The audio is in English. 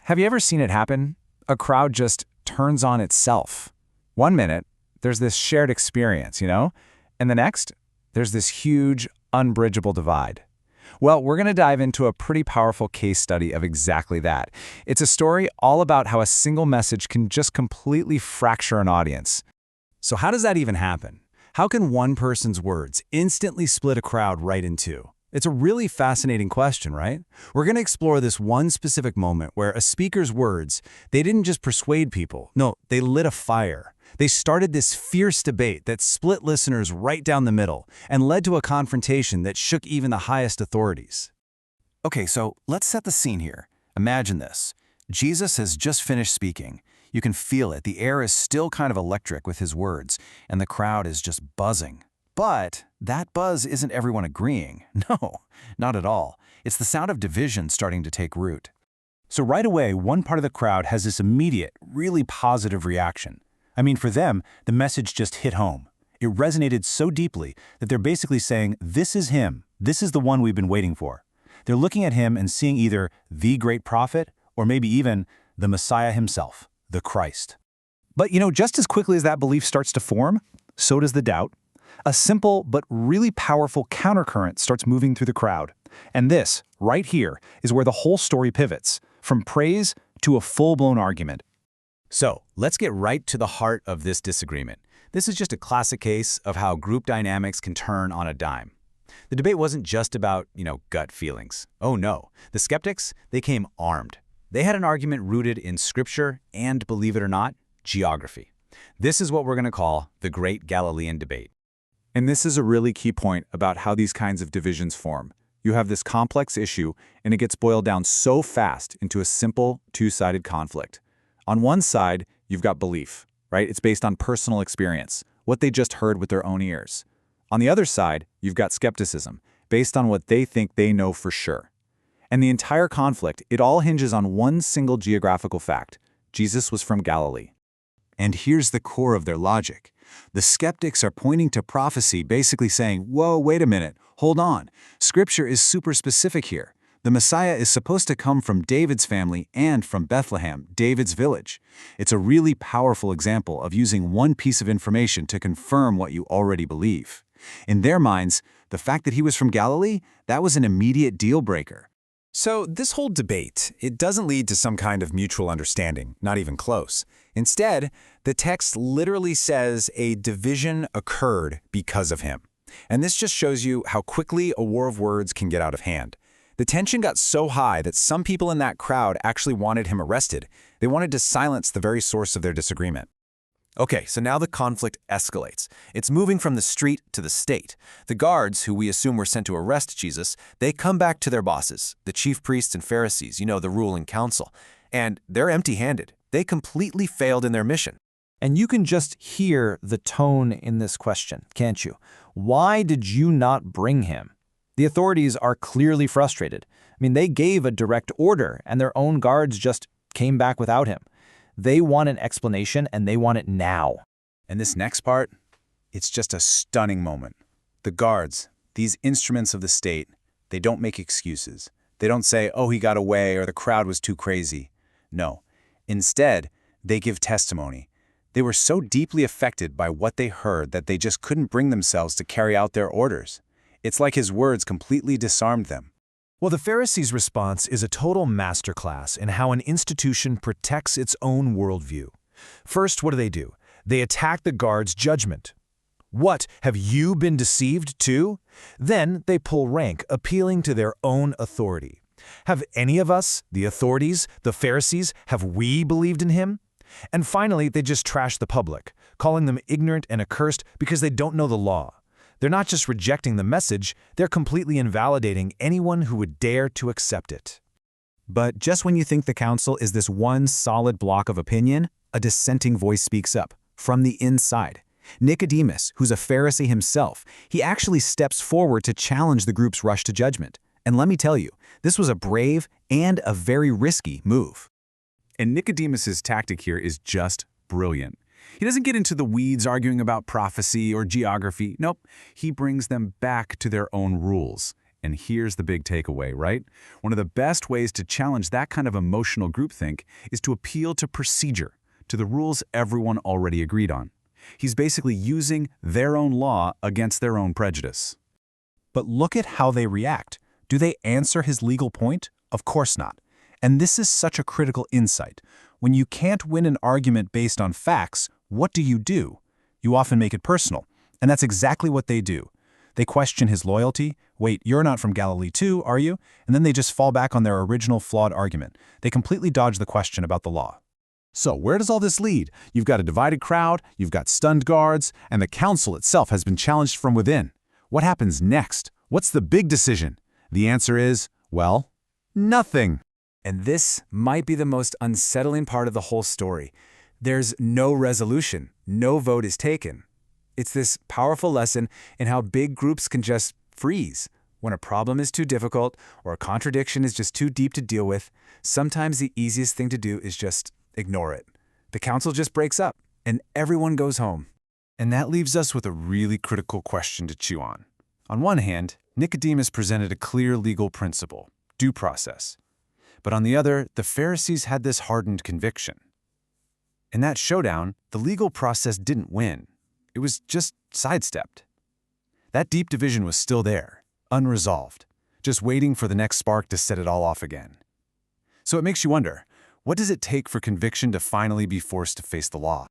Have you ever seen it happen? A crowd just turns on itself. One minute, there's this shared experience, and the next, there's this huge, unbridgeable divide. Well, we're going to dive into a pretty powerful case study of exactly that. It's a story all about how a single message can just completely fracture an audience. So how does that even happen? How can one person's words instantly split a crowd right in two? It's a really fascinating question, right? We're going to explore this one specific moment where a speaker's words, they didn't just persuade people. No, they lit a fire. They started this fierce debate that split listeners right down the middle and led to a confrontation that shook even the highest authorities. Okay, so let's set the scene here. Imagine this. Jesus has just finished speaking. You can feel it. The air is still kind of electric with his words, and the crowd is just buzzing. But that buzz isn't everyone agreeing. No, not at all. It's the sound of division starting to take root. So right away, one part of the crowd has this immediate, really positive reaction. I mean, for them, the message just hit home. It resonated so deeply that they're basically saying, this is him. This is the one we've been waiting for. They're looking at him and seeing either the great prophet or maybe even the Messiah himself, the Christ. But just as quickly as that belief starts to form, so does the doubt. A simple but really powerful countercurrent starts moving through the crowd. And this, right here, is where the whole story pivots, from praise to a full-blown argument. So, let's get right to the heart of this disagreement. This is just a classic case of how group dynamics can turn on a dime. The debate wasn't just about, gut feelings. Oh no, the skeptics, they came armed. They had an argument rooted in scripture and, believe it or not, geography. This is what we're going to call the Great Galilean Debate. And this is a really key point about how these kinds of divisions form. You have this complex issue, and it gets boiled down so fast into a simple, two-sided conflict. On one side, you've got belief, right? It's based on personal experience, what they just heard with their own ears. On the other side, you've got skepticism, based on what they think they know for sure. And the entire conflict, it all hinges on one single geographical fact. Jesus was from Galilee. And here's the core of their logic. The skeptics are pointing to prophecy, basically saying, whoa, wait a minute, hold on. Scripture is super specific here. The Messiah is supposed to come from David's family and from Bethlehem, David's village. It's a really powerful example of using one piece of information to confirm what you already believe. In their minds, the fact that he was from Galilee, that was an immediate deal breaker. So this whole debate, it doesn't lead to some kind of mutual understanding, not even close. Instead, the text literally says a division occurred because of him. And this just shows you how quickly a war of words can get out of hand. The tension got so high that some people in that crowd actually wanted him arrested. They wanted to silence the very source of their disagreement. Okay, so now the conflict escalates. It's moving from the street to the state. The guards, who we assume were sent to arrest Jesus, they come back to their bosses, the chief priests and Pharisees, the ruling council. And they're empty-handed. They completely failed in their mission. And you can just hear the tone in this question, can't you? Why did you not bring him? The authorities are clearly frustrated. They gave a direct order, and their own guards just came back without him. They want an explanation, and they want it now. And this next part, it's just a stunning moment. The guards, these instruments of the state, they don't make excuses. They don't say, oh, he got away, or the crowd was too crazy. No. Instead, they give testimony. They were so deeply affected by what they heard that they just couldn't bring themselves to carry out their orders. It's like his words completely disarmed them. Well, the Pharisees' response is a total masterclass in how an institution protects its own worldview. First, what do? They attack the guards' judgment. What, have you been deceived too? Then they pull rank, appealing to their own authority. Have any of us, the authorities, the Pharisees, have we believed in him? And finally, they just trash the public, calling them ignorant and accursed because they don't know the law. They're not just rejecting the message, they're completely invalidating anyone who would dare to accept it. But just when you think the council is this one solid block of opinion, a dissenting voice speaks up, from the inside. Nicodemus, who's a Pharisee himself, he actually steps forward to challenge the group's rush to judgment. And let me tell you, this was a brave and a very risky move. And Nicodemus's tactic here is just brilliant. He doesn't get into the weeds arguing about prophecy or geography. Nope, he brings them back to their own rules. And here's the big takeaway, right? One of the best ways to challenge that kind of emotional groupthink is to appeal to procedure, to the rules everyone already agreed on. He's basically using their own law against their own prejudice. But look at how they react. Do they answer his legal point? Of course not. And this is such a critical insight. When you can't win an argument based on facts, what do? You often make it personal. And that's exactly what they do. They question his loyalty. Wait, you're not from Galilee too, are you? And then they just fall back on their original flawed argument. They completely dodge the question about the law. So where does all this lead? You've got a divided crowd, you've got stunned guards, and the council itself has been challenged from within. What happens next? What's the big decision? The answer is, well, nothing. And this might be the most unsettling part of the whole story. There's no resolution, no vote is taken. It's this powerful lesson in how big groups can just freeze. When a problem is too difficult or a contradiction is just too deep to deal with, sometimes the easiest thing to do is just ignore it. The council just breaks up, and everyone goes home. And that leaves us with a really critical question to chew on. On one hand, Nicodemus presented a clear legal principle, due process. But on the other, the Pharisees had this hardened conviction. In that showdown, the legal process didn't win. It was just sidestepped. That deep division was still there, unresolved, just waiting for the next spark to set it all off again. So it makes you wonder, what does it take for conviction to finally be forced to face the law?